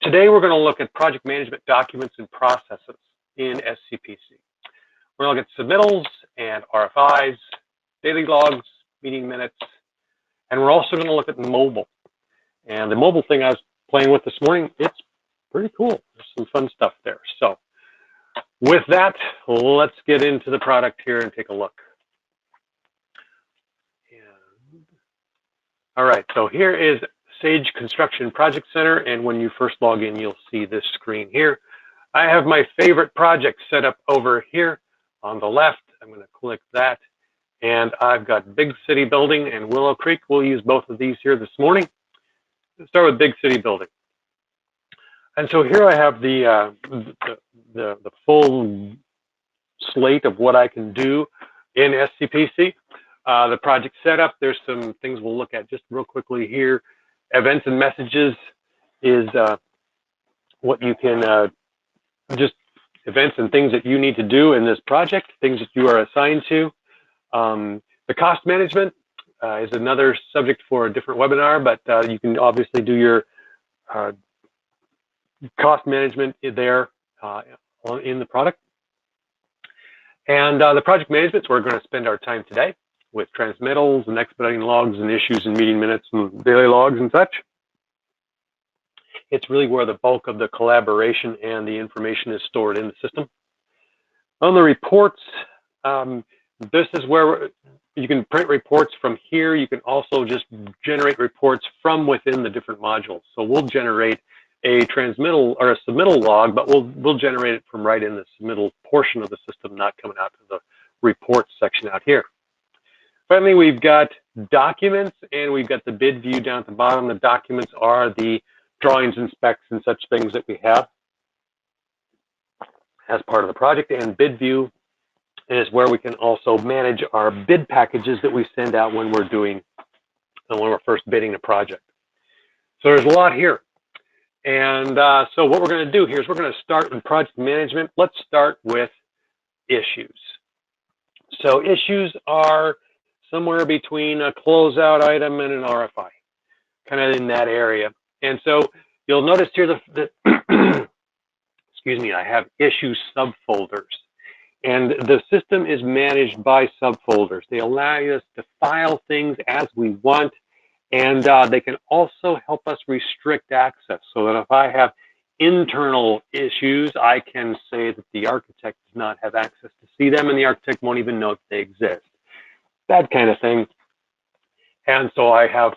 Today we're going to look at project management documents and processes in SCPC. We're going to look at submittals and RFIs, daily logs, meeting minutes, and we're also going to look at mobile. And the mobile thing I was playing with this morning, it's pretty cool. There's some fun stuff there. So with that, let's get into the product here and take a look. All right, so here is Sage Construction Project Center, and when you first log in, you'll see this screen here. I have my favorite project set up over here on the left. I'm going to click that, and I've got Big City Building and Willow Creek. We'll use both of these here this morning. Let's start with Big City Building. And so here I have the full slate of what I can do in SCPC. The project setup, there's some things we'll look at just real quickly here. Events and messages is what you can, just events and things that you need to do in this project, things that you are assigned to. The cost management is another subject for a different webinar, but you can obviously do your cost management there in the product. And the project management, so we're going to spend our time today with transmittals and expediting logs and issues and meeting minutes and daily logs and such. It's really where the bulk of the collaboration and the information is stored in the system. On the reports, this is where you can print reports from here. You can also just generate reports from within the different modules. So we'll generate a transmittal or a submittal log, but we'll generate it from right in the submittal portion of the system, not coming out to the reports section out here. Finally, we've got documents, and we've got the bid view down at the bottom. The documents are the drawings and specs and such things that we have as part of the project. And bid view is where we can also manage our bid packages that we send out when we're first bidding a project. So there's a lot here. And so what we're going to do here is we're going to start with project management. Let's start with issues. So issues are somewhere between a closeout item and an RFI, kind of in that area. And so you'll notice here that excuse me, I have issue subfolders. And the system is managed by subfolders. They allow us to file things as we want, and they can also help us restrict access so that if I have internal issues, I can say that the architect does not have access to see them, and the architect won't even know that they exist. That kind of thing. And so I have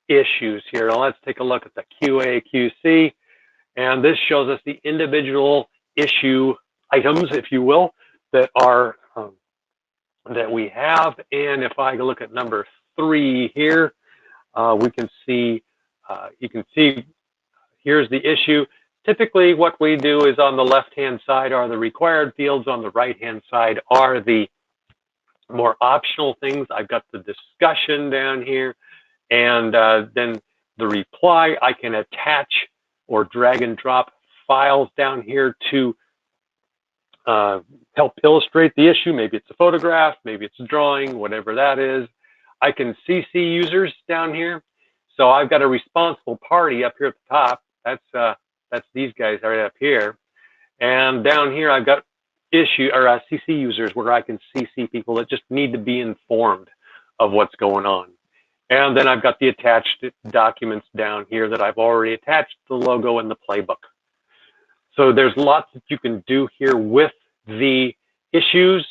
issues here. Now let's take a look at the QA QC, and this shows us the individual issue items, if you will, that are that we have. And if I look at number 3 here, we can see you can see here's the issue. Typically, what we do is on the left-hand side are the required fields. On the right-hand side are the more optional things. I've got the discussion down here, and then the reply. I can attach or drag and drop files down here to help illustrate the issue. Maybe it's a photograph, maybe it's a drawing, whatever that is. I can CC users down here. So I've got a responsible party up here at the top. That's these guys right up here. And down here I've got CC users where I can CC people that just need to be informed of what's going on. And then I've got the attached documents down here that I've already attached the logo and the playbook. So there's lots that you can do here with the issues.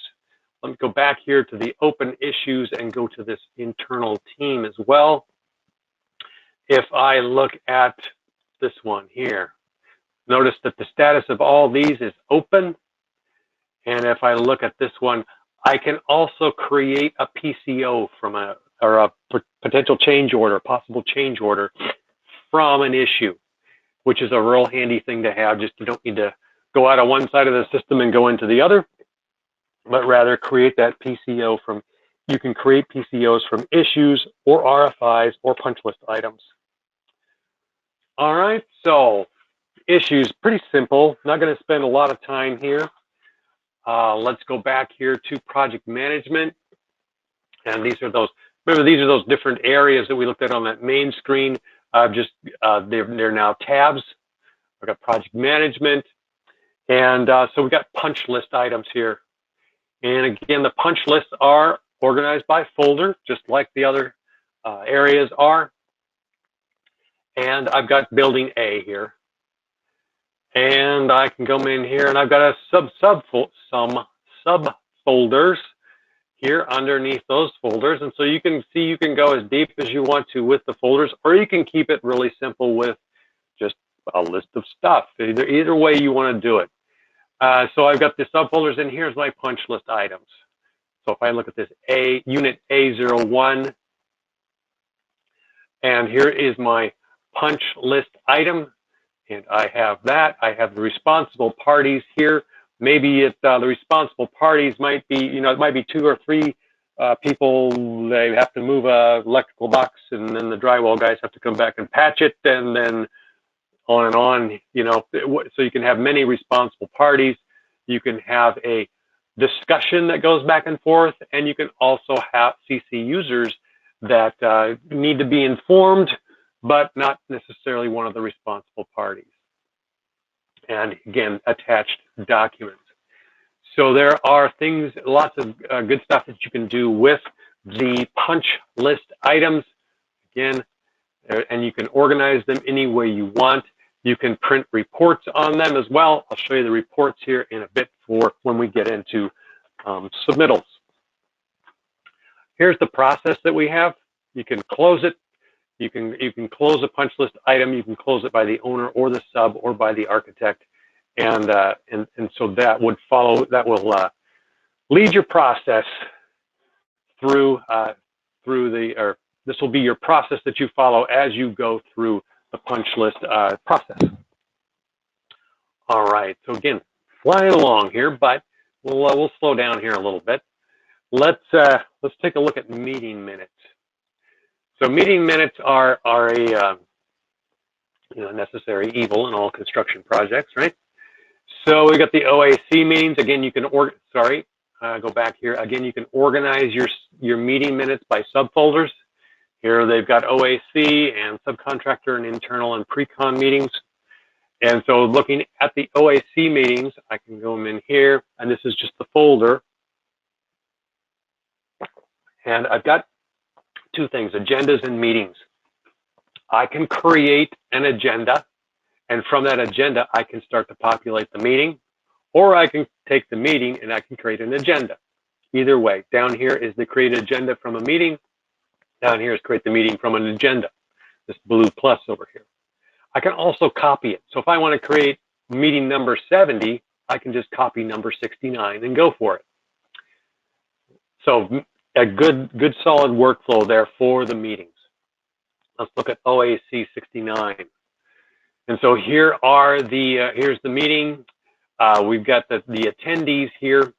Let me go back here to the open issues and go to this internal team as well. If I look at this one here, notice that the status of all these is open. And if I look at this one, I can also create a PCO from a potential change order, possible change order from an issue, which is a real handy thing to have. Just you don't need to go out of one side of the system and go into the other, but rather create that PCO from, you can create PCOs from issues or RFIs or punch list items. All right, so issues, pretty simple. Not going to spend a lot of time here. Let's go back here to project management. And these are those, remember, these are those different areas that we looked at on that main screen. They're now tabs. I've got project management. And so we've got punch list items here. And again, the punch lists are organized by folder, just like the other areas are. And I've got building A here. And I can come in here and I've got some subfolders here underneath those folders. And so you can see you can go as deep as you want to with the folders, or you can keep it really simple with just a list of stuff. Either way you want to do it. So I've got the subfolders, and here's my punch list items. So if I look at this unit A01, and here is my punch list item, and I have that. I have the responsible parties here. Maybe the responsible parties might be, it might be 2 or 3 people. They have to move a electrical box, and then the drywall guys have to come back and patch it, and then on and on, so you can have many responsible parties. You can have a discussion that goes back and forth, and you can also have CC users that need to be informed, but not necessarily one of the responsible parties. And again, attached documents. So there are things, lots of good stuff that you can do with the punch list items. Again, and you can organize them any way you want. You can print reports on them as well. I'll show you the reports here in a bit for when we get into submittals. Here's the process that we have. You can close it. You can close a punch list item. You can close it by the owner or the sub or by the architect, and so that would follow. That will lead your process through this will be your process that you follow as you go through the punch list process. All right, so again, flying along here, but we'll slow down here a little bit. Let's take a look at meeting minutes. So meeting minutes are a necessary evil in all construction projects, right? So we got the OAC meetings. Again, you can go back here. Again, you can organize your meeting minutes by subfolders. Here they've got OAC and subcontractor and internal and pre-con meetings. And so looking at the OAC meetings, I can go in here, and this is just the folder. And I've got 2 things, agendas and meetings. I can create an agenda, and from that agenda, I can start to populate the meeting, or I can take the meeting and I can create an agenda. Either way, down here is the create agenda from a meeting. Down here is create the meeting from an agenda, this blue plus over here. I can also copy it. So if I want to create meeting number 70, I can just copy number 69 and go for it. So a good solid workflow there for the meetings. Let's look at OAC 69. And so here are here's the meeting. We've got the attendees here,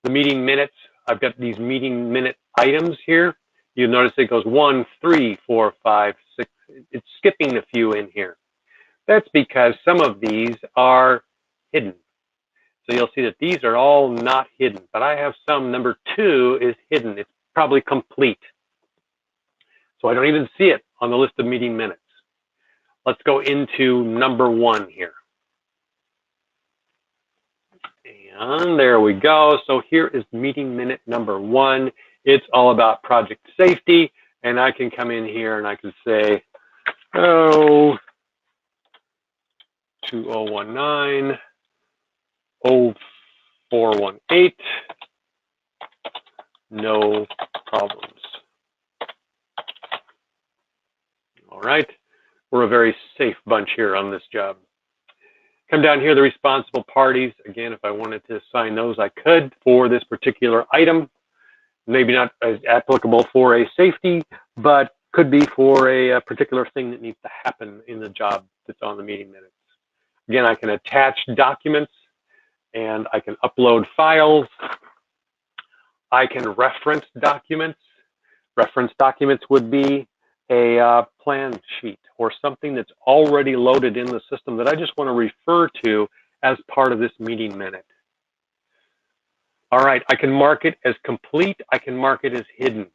the meeting minutes. I've got these meeting minute items here. You'll notice it goes 1, 3, 4, 5, 6. It's skipping a few in here. That's because some of these are hidden. So you'll see that these are all not hidden, but I have some. Number 2 is hidden. It's probably complete. So I don't even see it on the list of meeting minutes. Let's go into number 1 here. And there we go. So here is meeting minute number 1. It's all about project safety, and I can come in here and I can say, 2019 0418, no problems. All right, we're a very safe bunch here on this job. Come down here, the responsible parties. Again, if I wanted to assign those, I could for this particular item. Maybe not as applicable for a safety, but could be for a particular thing that needs to happen in the job that's on the meeting minutes. Again, I can attach documents, and I can upload files. I can reference documents. Reference documents would be a plan sheet or something that's already loaded in the system that I just want to refer to as part of this meeting minute. All right, I can mark it as complete. I can mark it as hidden.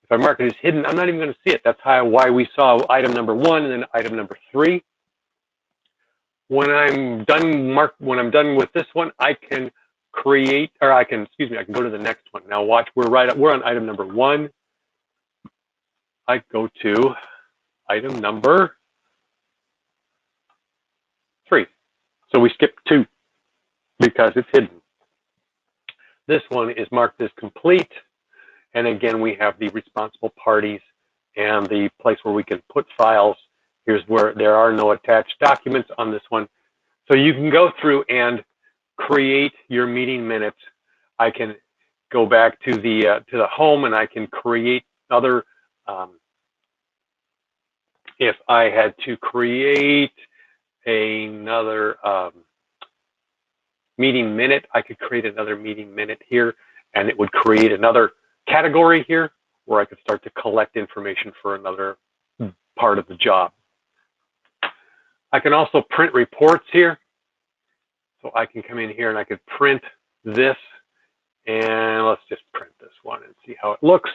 If I mark it as hidden, I'm not even going to see it. That's why we saw item number 1 and then item number 3. when I'm done with this one, I can create, or I can go to the next one. Now watch, we're on item number 1. I go to item number 3. So we skip 2 because it's hidden. This one is marked as complete. And again, we have the responsible parties and the place where we can put files. Here's where there are no attached documents on this one. So you can go through and create your meeting minutes. I can go back to the home and I can create other, if I had to create another meeting minute, I could create another meeting minute here, and it would create another category here where I could start to collect information for another part of the job. I can also print reports here. So I can come in here and I could print this, and let's just print this one and see how it looks.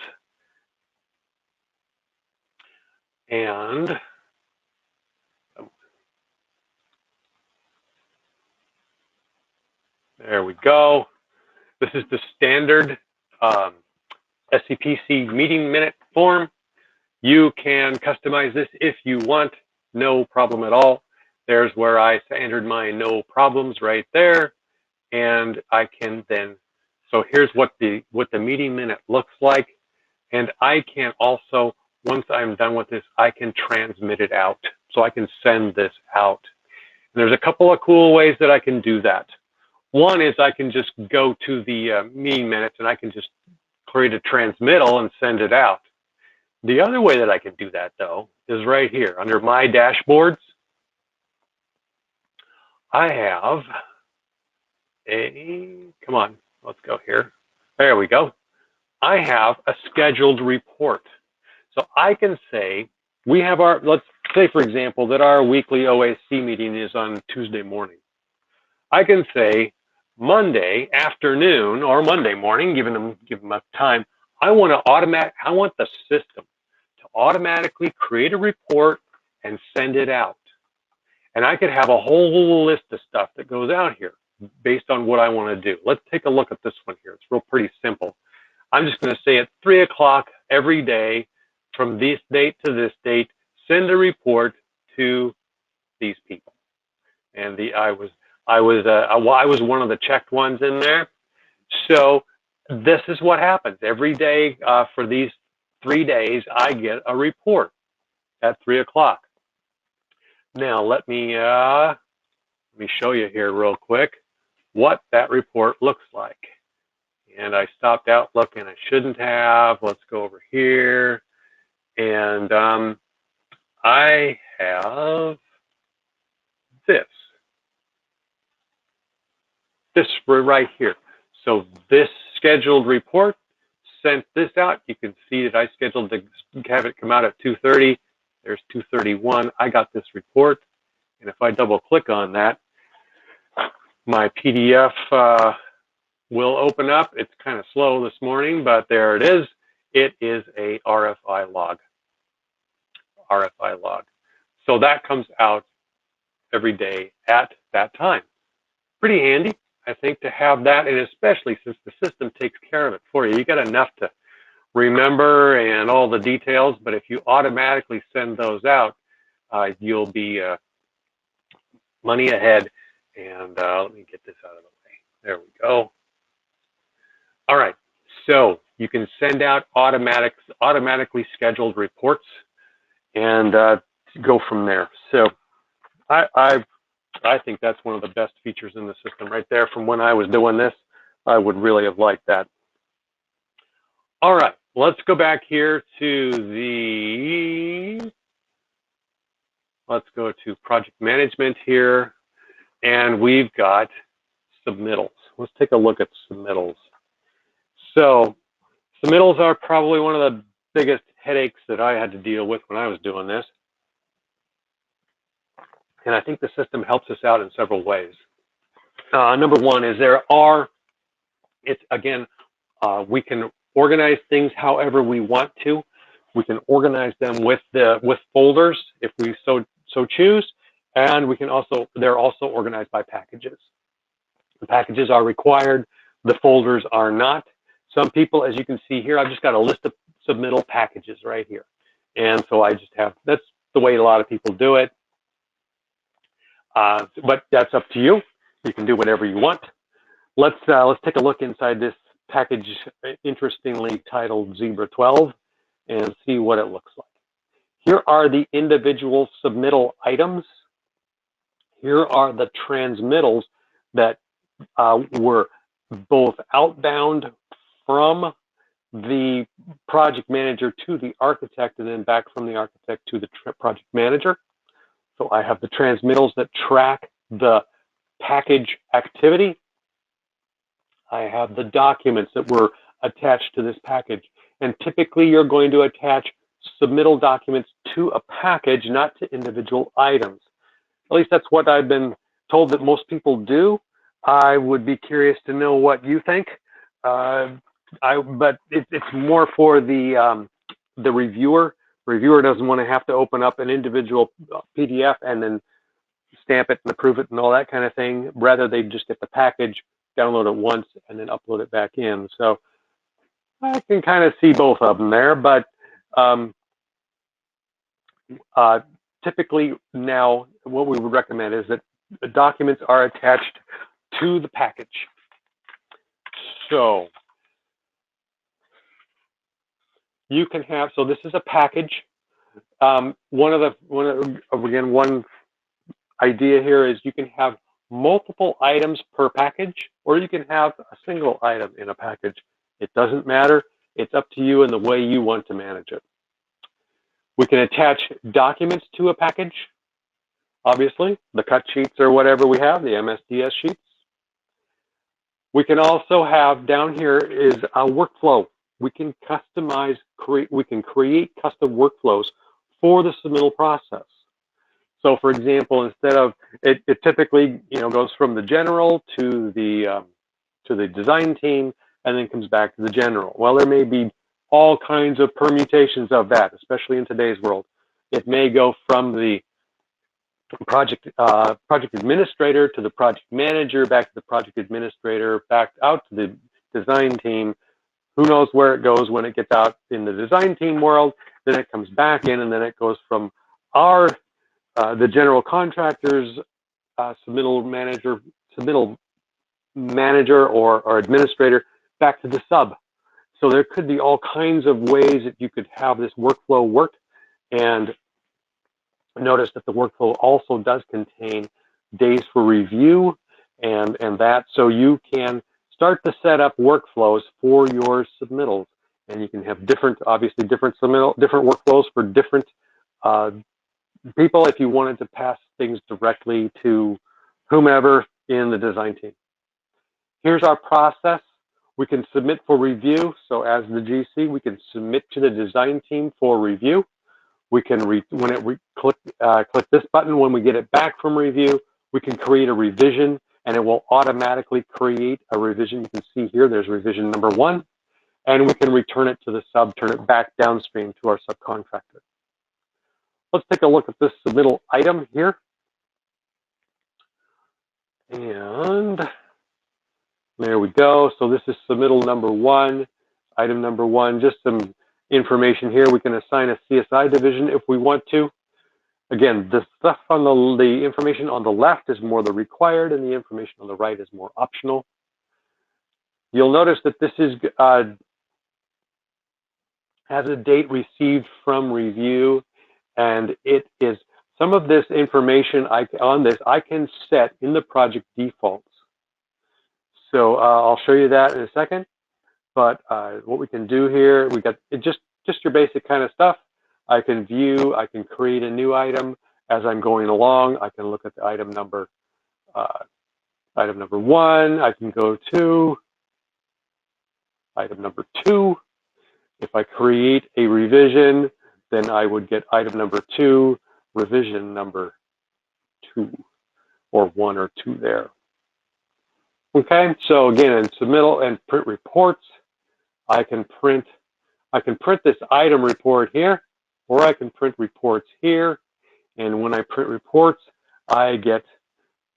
And there we go. This is the standard SCPC meeting minute form. You can customize this if you want, no problem at all. There's where I entered my no problems right there. And I can then, so here's what the meeting minute looks like. And I can also, once I'm done with this, I can transmit it out. So I can send this out. And there's a couple of cool ways that I can do that. One is I can just go to the meeting minutes and I can just create a transmittal and send it out. The other way that I can do that, though, is right here under my dashboards. I have come on, let's go here. There we go. I have a scheduled report. So I can say, we have our, let's say, for example, that our weekly OAC meeting is on Tuesday morning. I can say Monday afternoon or Monday morning, give them a time. I want the system to automatically create a report and send it out. And I could have a whole list of stuff that goes out here based on what I want to do. Let's take a look at this one here. It's pretty simple. I'm just going to say at 3 o'clock every day from this date to this date, send a report to these people. And I was one of the checked ones in there. So this is what happens every day for these 3 days. I get a report at 3 o'clock. Now let me show you here real quick what that report looks like. And I stopped out looking. I shouldn't have. Let's go over here. And I have this right here. So this scheduled report sent this out. You can see that I scheduled to have it come out at 2:30. There's 2:31. I got this report. And if I double click on that, my PDF will open up. It's kind of slow this morning, but there it is. It is a RFI log. RFI log. So that comes out every day at that time. Pretty handy, I think, to have that, and especially since the system takes care of it for you. You got enough to remember and all the details, but if you automatically send those out, you'll be money ahead. And let me get this out of the way. There we go. All right, so you can send out automatically scheduled reports and go from there. So I think that's one of the best features in the system right there. From when I was doing this, I would really have liked that. All right, let's go back here to let's go to project management here, and we've got submittals. Let's take a look at submittals. So submittals are probably one of the biggest headaches that I had to deal with when I was doing this. And I think the system helps us out in several ways. Number one is we can organize things however we want to. We can organize them with folders if we so choose, And they're also organized by packages. The packages are required, the folders are not. Some people, as you can see here, I've just got a list of submittal packages right here. And so I just have, that's the way a lot of people do it. But that's up to you. You can do whatever you want. Let's take a look inside this package, interestingly titled Zebra 12, and see what it looks like. Here are the individual submittal items. Here are the transmittals that were both outbound from the project manager to the architect and then back from the architect to the project manager. So I have the transmittals that track the package activity. I have the documents that were attached to this package. And typically you're going to attach submittal documents to a package, not to individual items. At least that's what I've been told that most people do. I would be curious to know what you think. But it's more for the reviewer. The reviewer doesn't want to have to open up an individual PDF and then stamp it and approve it and all that kind of thing. Rather, they just get the package, download it once, and then upload it back in. So I can kind of see both of them there, but typically now what we would recommend is that the documents are attached to the package. So you can have, so this is a package. One idea here is you can have multiple items per package, or you can have a single item in a package. It doesn't matter. It's up to you and the way you want to manage it. We can attach documents to a package, obviously, the cut sheets or whatever we have, the MSDS sheets. We can also have, down here is a workflow. We can customize, we can create custom workflows for the submittal process. So for example, instead of, it typically goes from the general to the design team and then comes back to the general. Well, there may be all kinds of permutations of that, especially in today's world. It may go from the project administrator to the project manager, back to the project administrator, back out to the design team. Who knows where it goes when it gets out in the design team world, then it comes back in, and then it goes from the general contractor's submittal manager or administrator back to the sub. So there could be all kinds of ways that you could have this workflow work. And notice that the workflow also does contain days for review and that, so you can start to set up workflows for your submittals. And you can have obviously different workflows for different people if you wanted to pass things directly to whomever in the design team. Here's our process. We can submit for review. So as the GC, we can submit to the design team for review. We can, click this button when we get it back from review, we can create a revision, and it will automatically create a revision. You can see here, there's revision number 1, and we can return it to the sub, turn it back downstream to our subcontractor. Let's take a look at this submittal item here. And there we go. So this is submittal number 1, item number 1, just some information here. We can assign a CSI division if we want to. Again, the stuff on the information on the left is more the required, and the information on the right is more optional. You'll notice that this is has a date received from review, and it is some of this information I can set in the project defaults. So I'll show you that in a second. But what we can do here, we got just your basic kind of stuff. I can view, I can create a new item as I'm going along. I can look at the item number 1. I can go to item number 2. If I create a revision, then I would get item number 2, revision number 2, or 1 or 2 there. Okay, so again, in submittal and print reports, I can print this item report here, or I can print reports here. And when I print reports, I get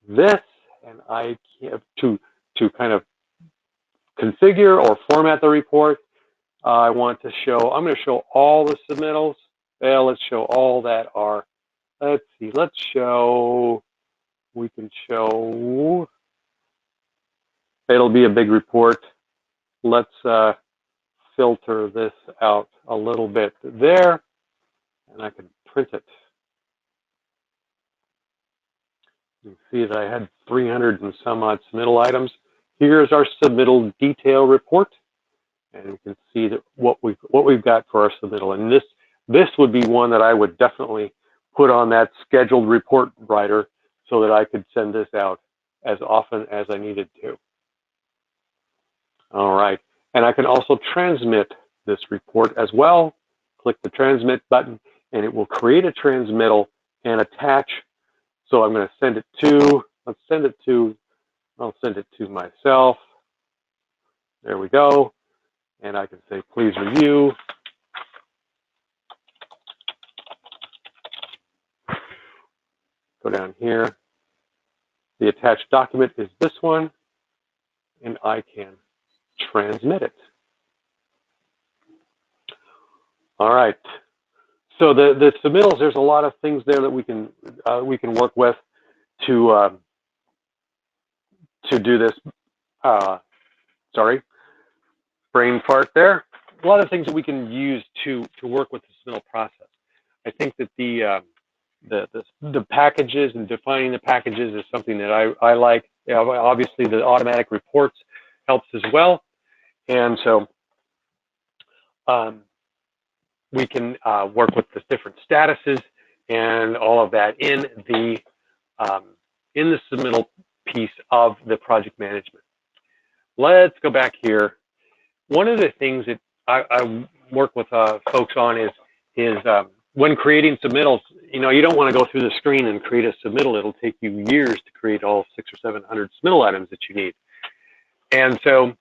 this, and I have to kind of configure or format the report. I want to show, I'm going to show all the submittals. Well, let's show all that are, let's see, let's show, we can show, it'll be a big report. Let's filter this out a little bit there, and I can print it. You can see that I had 300 and some odd submittal items. Here's our submittal detail report, and you can see that what we've got for our submittal. And this would be one that I would definitely put on that scheduled report writer so that I could send this out as often as I needed to. All right, and I can also transmit this report as well. Click the transmit button, and it will create a transmittal and attach. So I'm going to send it to, I'll send it to myself. There we go. And I can say, please review. Go down here. The attached document is this one, and I can transmit it. All right. So the submittals, there's a lot of things there that we can work with to do this. Sorry, brain fart there. A lot of things that we can use to work with the submittal process. I think that the packages and defining the packages is something that I like. Obviously, the automatic reports helps as well, and so we can work with the different statuses and all of that in the submittal piece of the project management. Let's go back here. One of the things that I work with folks on is when creating submittals, you don't want to go through the screen and create a submittal. It'll take you years to create all 600 or 700 submittal items that you need. And so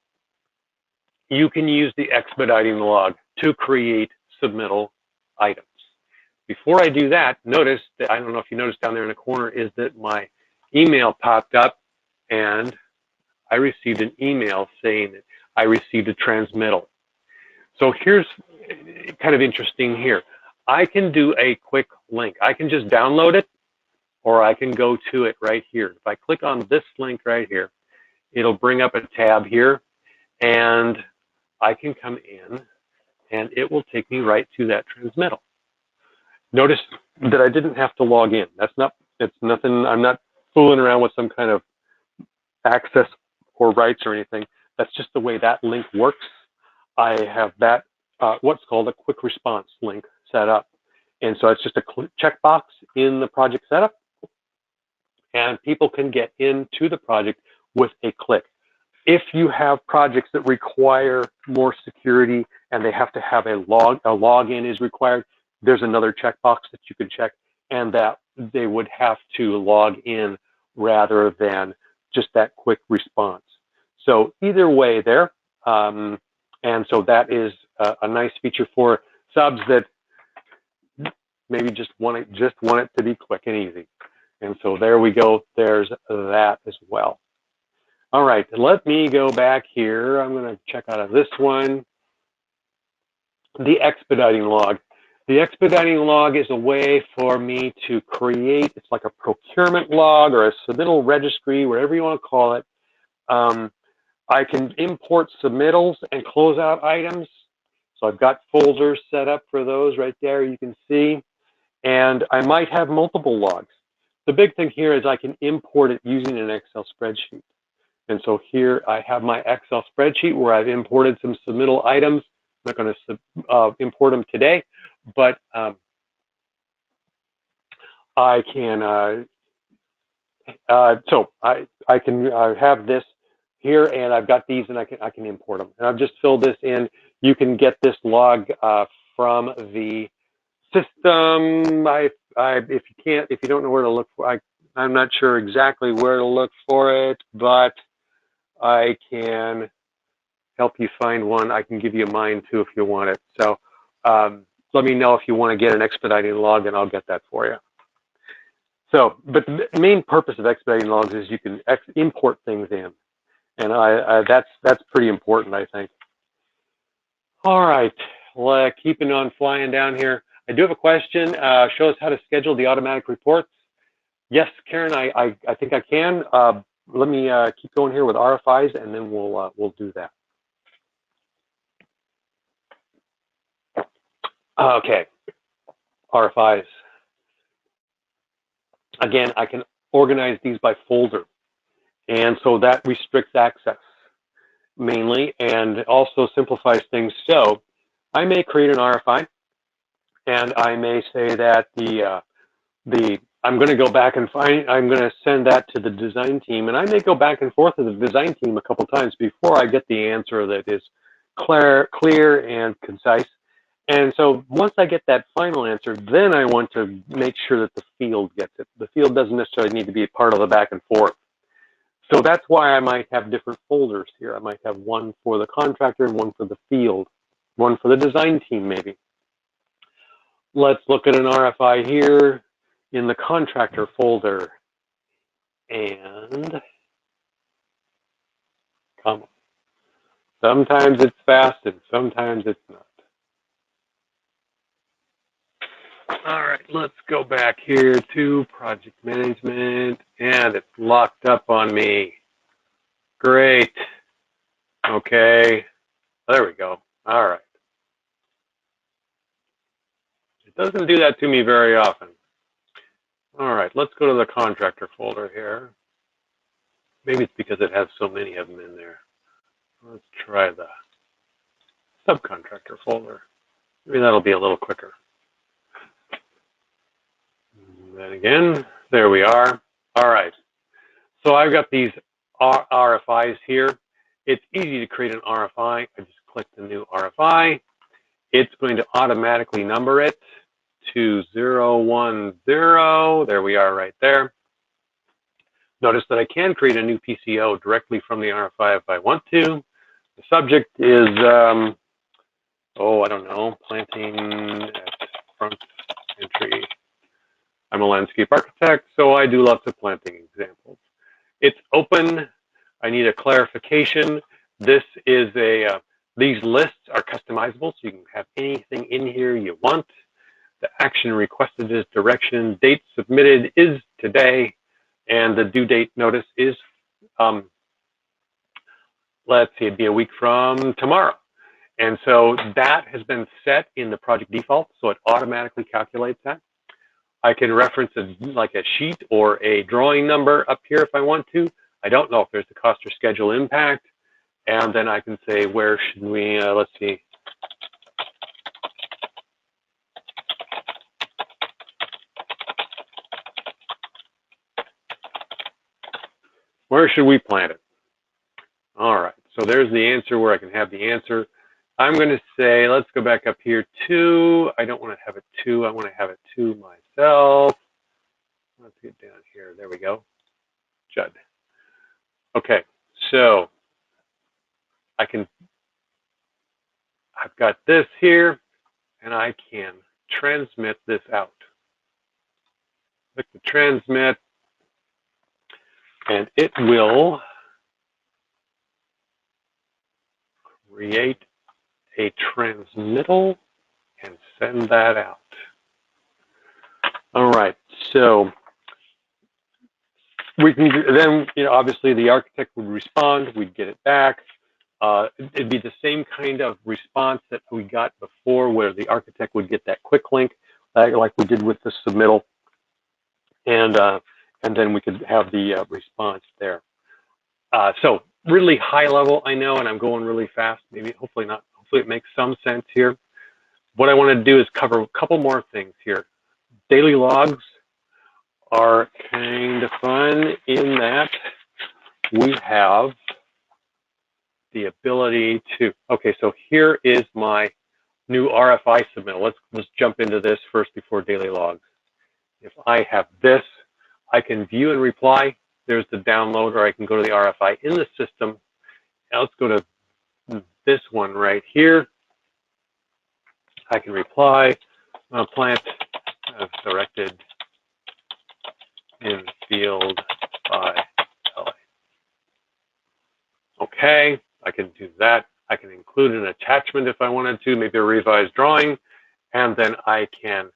you can use the expediting log to create submittal items. Before I do that, notice that, I don't know if you noticed down there in the corner, is that my email popped up and I received an email saying that I received a transmittal. So here's kind of interesting here. I can do a quick link. I can just download it, or I can go to it right here. If I click on this link right here, it'll bring up a tab here, and I can come in, and it will take me right to that transmittal. Notice that I didn't have to log in. It's nothing, I'm not fooling around with some kind of access or rights or anything. That's just the way that link works. I have that, what's called a quick response link set up. And so it's just a checkbox in the project setup, and people can get into the project with a click. If you have projects that require more security and they have to have a login is required, there's another checkbox that you can check, and that they would have to log in rather than just that quick response. So either way there, and so that is a nice feature for subs that maybe just want it to be quick and easy. And so there we go. There's that as well. All right, let me go back here. I'm going to check out of this one. The expediting log. The expediting log is a way for me to create, it's like a procurement log or a submittal registry, whatever you want to call it. I can import submittals and closeout items. So I've got folders set up for those right there, you can see. And I might have multiple logs. The big thing here is I can import it using an Excel spreadsheet. And so here I have my Excel spreadsheet where I've imported some submittal items. I'm not going to import them today, but I can, so I can have this here, and I've got these, and I can import them. And I've just filled this in. You can get this log from the system. If you don't know where to look for, I'm not sure exactly where to look for it, but I can help you find one. I can give you mine too if you want it. So let me know if you want to get an expediting log, and I'll get that for you. So, but the main purpose of expediting logs is you can import things in, and that's pretty important, I think. All right, well, keeping on flying down here. I do have a question. Show us how to schedule the automatic reports. Yes, Karen, I think I can. Let me keep going here with RFIs, and then we'll do that. Okay, RFIs. Again, I can organize these by folder, and so that restricts access mainly, and also simplifies things. So I may create an RFI, and I may say that I'm going to go back and I'm going to send that to the design team, and I may go back and forth with the design team a couple times before I get the answer that is clear and concise. And so once I get that final answer, then I want to make sure that the field gets it. The field doesn't necessarily need to be a part of the back and forth. So that's why I might have different folders here. I might have one for the contractor and one for the field, one for the design team maybe. Let's look at an RFI here in the contractor folder. And come on. Sometimes it's fast and sometimes it's not. All right, let's go back here to project management, and it's locked up on me. Great. Okay, there we go. All right. It doesn't do that to me very often. All right, let's go to the contractor folder here. Maybe it's because it has so many of them in there. Let's try the subcontractor folder. Maybe that'll be a little quicker. Then again, there we are. All right. So I've got these RFIs here. It's easy to create an RFI. I just click the new RFI. It's going to automatically number it to 010. There we are right there. Notice that I can create a new PCO directly from the RFI if I want to. The subject is, oh, I don't know, planting at front entry. I'm a landscape architect, so I do lots of planting examples. It's open. I need a clarification. This is these lists are customizable, so you can have anything in here you want. The action requested is direction. Date submitted is today, and the due date notice is, let's see, it'd be a week from tomorrow. And so that has been set in the project default, so it automatically calculates that. I can reference like a sheet or a drawing number up here if I want to. I don't know if there's a cost or schedule impact. And then I can say, where should we, let's see. Where should we plant it? All right, so there's the answer where I can have the answer. I'm going to say, let's go back up here to, I don't want to have it to, I want to have it to myself. Let's get down here. There we go. Jud. Okay, so I've got this here, and I can transmit this out. Click the transmit, and it will create a transmittal and send that out. All right, so we can then, obviously the architect would respond, we'd get it back. It'd be the same kind of response that we got before, where the architect would get that quick link, like we did with the submittal, and then we could have the response there. So really high level, I know, and I'm going really fast. Maybe, hopefully not. Hopefully it makes some sense here. What I want to do is cover a couple more things here. Daily logs are kind of fun in that we have the ability to, okay, so here is my new RFI submittal. Let's jump into this first before daily logs. If I have this, I can view and reply. There's the download, or I can go to the RFI in the system. Now let's go to this one right here. I can reply, plant as directed in field by LA. Okay, I can do that. I can include an attachment if I wanted to, maybe a revised drawing, and then I can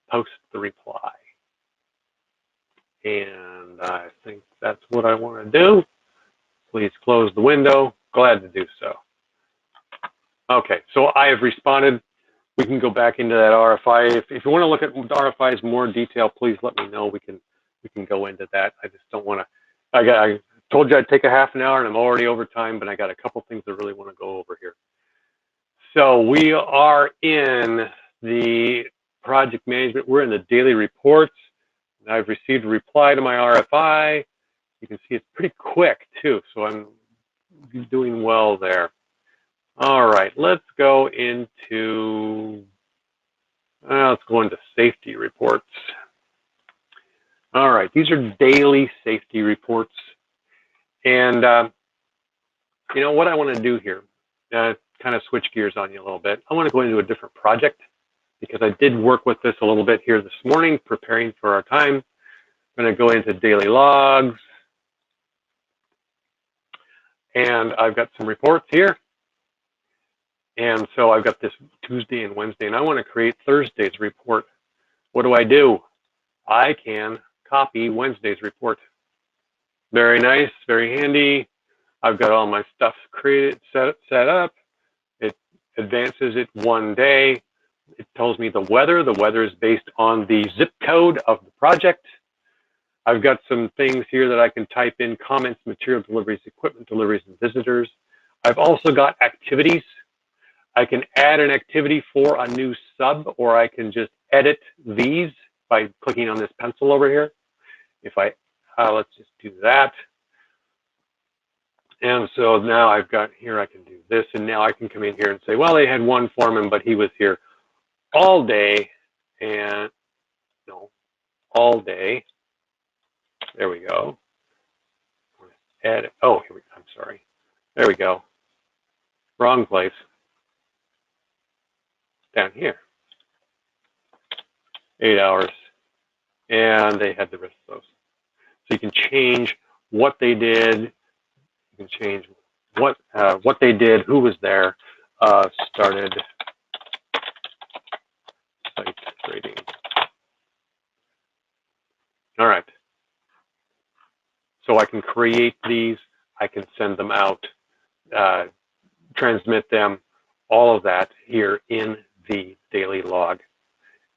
post the reply. And I think that's what I want to do. Please close the window. Glad to do so. Okay, so I have responded. We can go back into that RFI. If you want to look at RFIs in more detail, please let me know. We can go into that. I just don't want to. I told you I'd take a half an hour, and I'm already over time, but I got a couple things I really want to go over here. So we are in the project management. We're in the daily reports. I've received a reply to my RFI. You can see it's pretty quick too, so I'm doing well there. All right, let's go into safety reports. All right, these are daily safety reports. And you know what I want to do here, kind of switch gears on you a little bit. I want to go into a different project because I did work with this a little bit here this morning, preparing for our time. I'm going to go into daily logs. And I've got some reports here. And so I've got this Tuesday and Wednesday, and I want to create Thursday's report. What do? I can copy Wednesday's report. Very nice, very handy. I've got all my stuff created, set up. It advances it one day. It tells me the weather. The weather is based on the zip code of the project. I've got some things here that I can type in: comments, material deliveries, equipment deliveries, and visitors. I've also got activities. I can add an activity for a new sub, or I can just edit these by clicking on this pencil over here. If I, let's just do that. And so now I've got here, I can do this, and now I can come in here and say, well, they had one foreman, but he was here all day, and no, all day. There we go. Add, oh, here we go. I'm sorry. There we go. Wrong place. Down here. 8 hours. And they had the rest of those. So you can change what they did. You can change what they did, who was there, started site rating. All right. So I can create these. I can send them out, transmit them, all of that here in the daily log.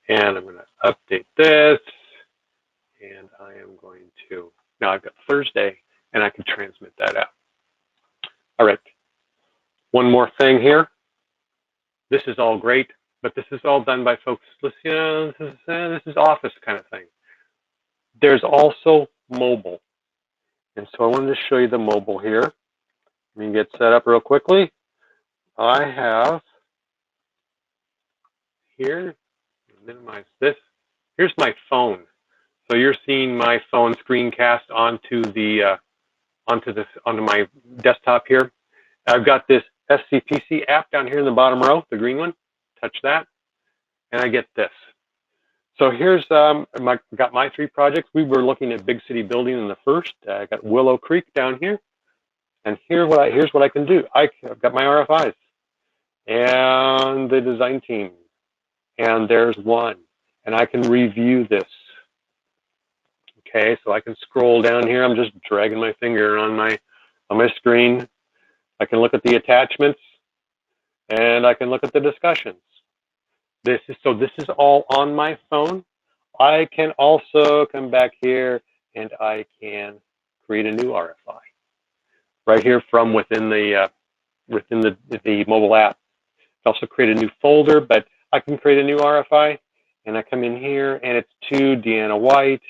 And I'm going to update this. And I am going to, now I've got Thursday, and I can transmit that out. All right. One more thing here. This is all great, but this is all done by folks. This is office kind of thing. There's also mobile. And so I wanted to show you the mobile here. Let me get set up real quickly. I have here, minimize this. Here's my phone. So you're seeing my phone screencast onto the onto my desktop here. I've got this SCPC app down here in the bottom row, the green one. Touch that, and I get this. So here's got my 3 projects. We were looking at big city building in the first. I got Willow Creek down here, and here's what I can do. I've got my RFIs and the design team, and there's one, and I can review this. Okay, so I can scroll down here. I'm just dragging my finger on my screen. I can look at the attachments, and I can look at the discussions. This is all on my phone. I can also come back here and I can create a new RFI right here from within the mobile app. I also create a new folder, but I can create a new RFI, and I come in here and it's to Deanna White,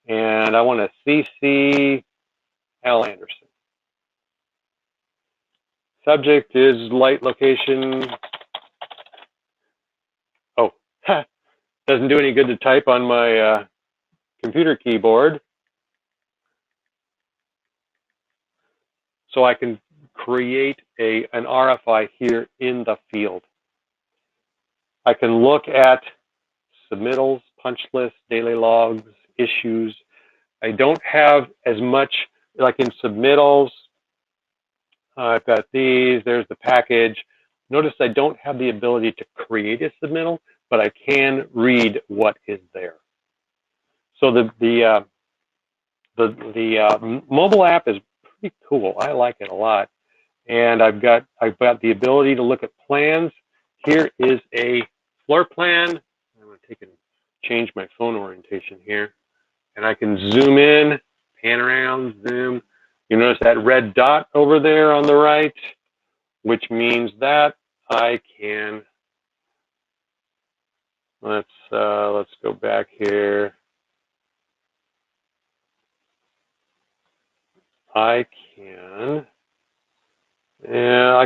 and I want to CC Al Anderson. Subject is light location. Oh, doesn't do any good to type on my computer keyboard. So I can create an RFI here in the field. I can look at submittals, punch lists, daily logs, issues. I don't have as much, like in submittals, I've got these, there's the package. Notice I don't have the ability to create a submittal, but I can read what is there. So the mobile app is pretty cool. I like it a lot. And I've got the ability to look at plans. Here is a floor plan. I'm going to take and change my phone orientation here. And I can zoom in, pan around, zoom. You notice that red dot over there on the right, which means that I can, let's go back here. I can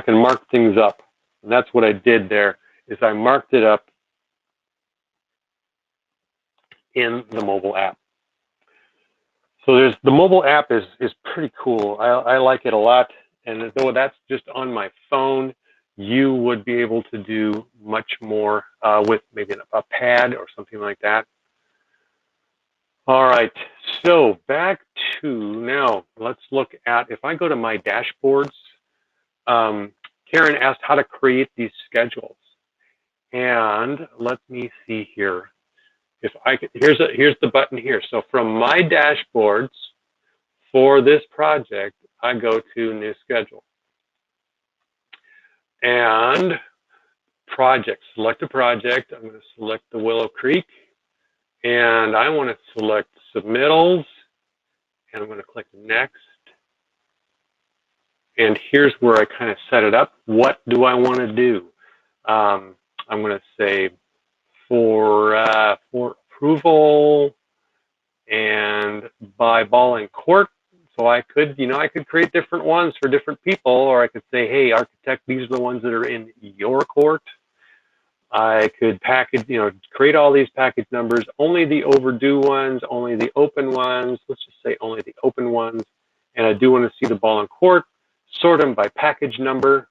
mark things up. And that's what I did there, is I marked it up in the mobile app. So the mobile app is pretty cool. I like it a lot. And though that's just on my phone, you would be able to do much more with maybe a pad or something like that. All right, so back to now, let's look at, if I go to my dashboards, Karen asked how to create these schedules. And let me see here. If I could, here's the button here. So from my dashboards for this project, I go to New Schedule. And project, select a project. I'm going to select the Willow Creek. And I want to select Submittals. And I'm going to click Next. And here's where I kind of set it up. What do I want to do? I'm going to say for approval and by ball and court. So I could, I could create different ones for different people, or I could say, hey, architect, these are the ones that are in your court. I could package, create all these package numbers, only the overdue ones, only the open ones. Let's just say only the open ones. And I do want to see the ball in court, sort them by package number.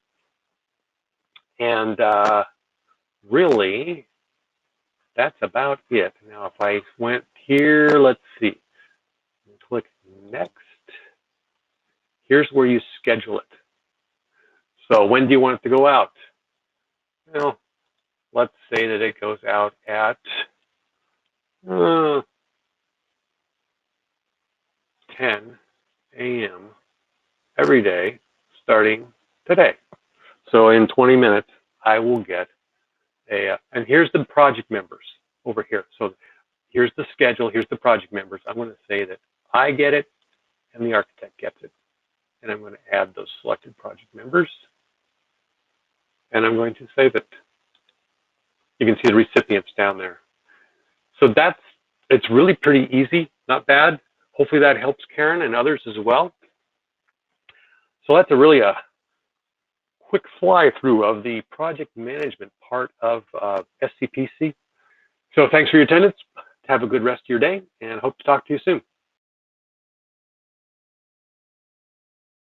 And really, that's about it. Now, if I went here, let's see, click Next. Here's where you schedule it. So when do you want it to go out? Well, let's say that it goes out at 10 a.m. every day, starting today. So in 20 minutes, I will get and here's the project members over here. So here's the schedule, here's the project members. I'm going to say that I get it and the architect gets it. And I'm going to add those selected project members. And I'm going to save it. You can see the recipients down there. So it's really pretty easy, not bad. Hopefully that helps Karen and others as well. So that's really a quick fly through of the project management part of SCPC. So thanks for your attendance. Have a good rest of your day and hope to talk to you soon.